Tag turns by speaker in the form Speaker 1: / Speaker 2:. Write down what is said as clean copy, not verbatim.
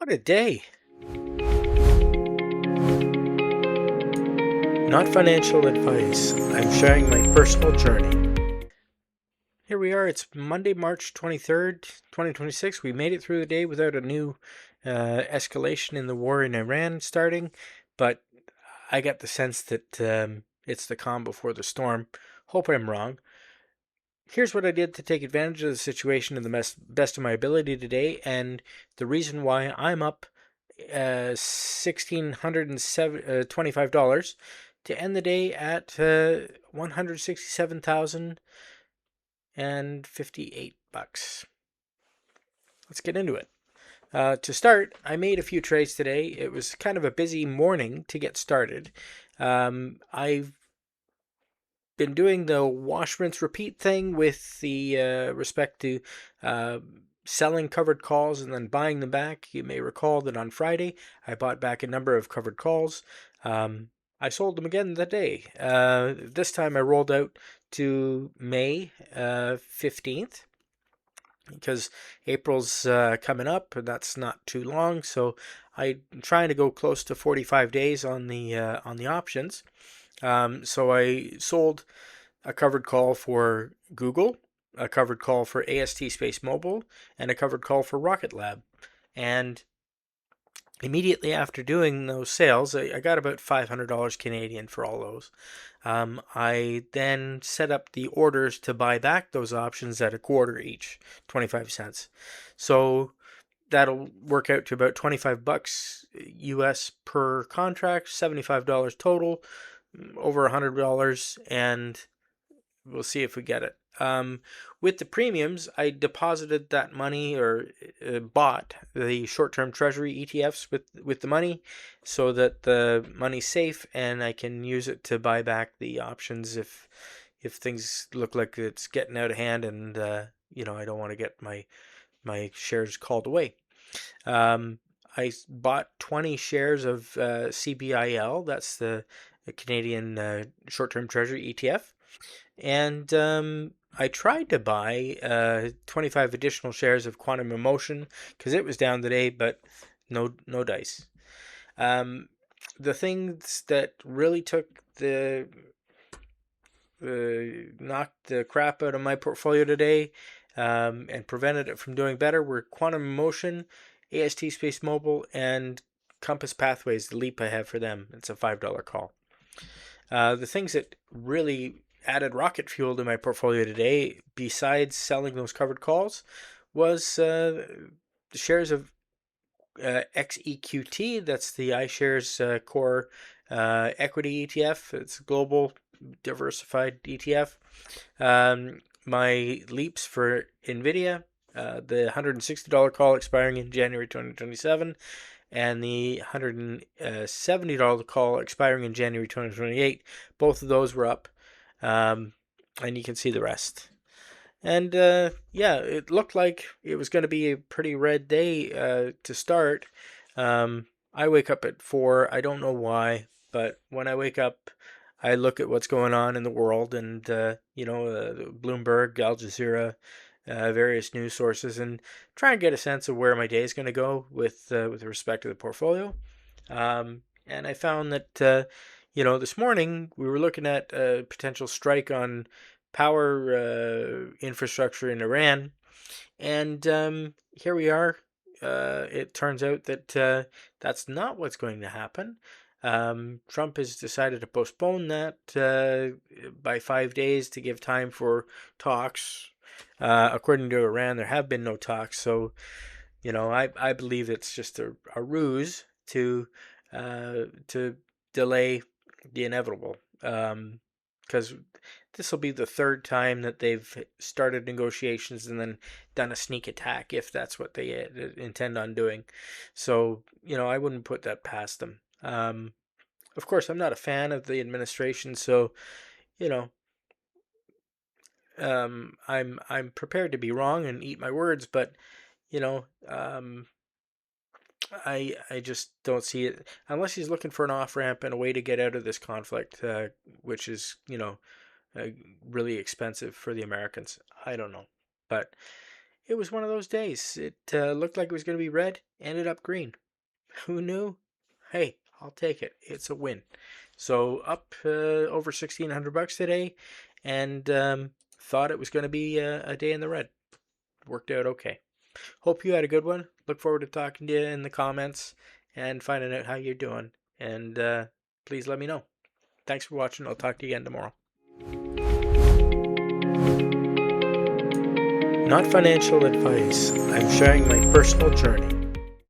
Speaker 1: What a day. Not financial advice. I'm sharing my personal journey. Here we are. It's Monday, March 23rd, 2026. We made it through the day without a new escalation in the war in Iran starting, but I get the sense that it's the calm before the storm. Hope I'm wrong. Here's what I did to take advantage of the situation to the best of my ability today, and the reason why I'm up $1,625 to end the day at $167,058. Let's get into it. To start, I made a few trades today. It was kind of a busy morning to get started. I've been doing the wash, rinse, repeat thing with the respect to selling covered calls and then buying them back. You may recall that on Friday I bought back a number of covered calls. I sold them again that day. This time I rolled out to May 15th because April's coming up and that's not too long. So I'm trying to go close to 45 days on the options. So I sold a covered call for Google, a covered call for AST SpaceMobile, and a covered call for Rocket Lab. And immediately after doing those sales, I got about $500 Canadian for all those. I then set up the orders to buy back those options at a quarter each, 25 cents. So that'll work out to about $25 US per contract, $75 total, over $100, and we'll see if we get it. With the premiums, I deposited that money or bought the short-term Treasury ETFs with the money so that the money's safe and I can use it to buy back the options if things look like it's getting out of hand and I don't want to get my shares called away. I bought 20 shares of CBIL, that's the Canadian short-term Treasury ETF, and I tried to buy 25 additional shares of Quantum Emotion because it was down today, but no dice. The things that really took knocked the crap out of my portfolio today and prevented it from doing better were Quantum Emotion, AST SpaceMobile, and Compass Pathways, the leap I have for them. It's a $5 call. The things that really added rocket fuel to my portfolio today, besides selling those covered calls, was the shares of XEQT. That's the iShares Core Equity ETF. It's a global diversified ETF. My leaps for Nvidia, the $160 call expiring in January 2027, and the $170 call expiring in January 2028. Both of those were up, and you can see the rest. And yeah, it looked like it was going to be a pretty red day to start. I wake up at 4. I don't know why, but when I wake up, I look at what's going on in the world and, Bloomberg, Al Jazeera, various news sources, and try and get a sense of where my day is going to go with respect to the portfolio. And I found that, this morning we were looking at a potential strike on power infrastructure in Iran, and here we are. It turns out that that's not what's going to happen. Trump has decided to postpone that by 5 days to give time for talks. According to Iran, there have been no talks, so I believe it's just a ruse to delay the inevitable. Because this will be the third time that they've started negotiations and then done a sneak attack if that's what they intend on doing. So I wouldn't put that past them. Of course, I'm not a fan of the administration, so I'm prepared to be wrong and eat my words, but I just don't see it unless he's looking for an off ramp and a way to get out of this conflict, which is really expensive for the Americans. I don't know, but it was one of those days. It looked like it was going to be red, ended up green. Who knew? Hey, I'll take it. It's a win. So up over $1,600 today, and thought it was going to be a day in the red. Worked out okay. Hope you had a good one. Look forward to talking to you in the comments and finding out how you're doing. And please let me know. Thanks for watching. I'll talk to you again tomorrow. Not financial advice. I'm sharing my personal journey.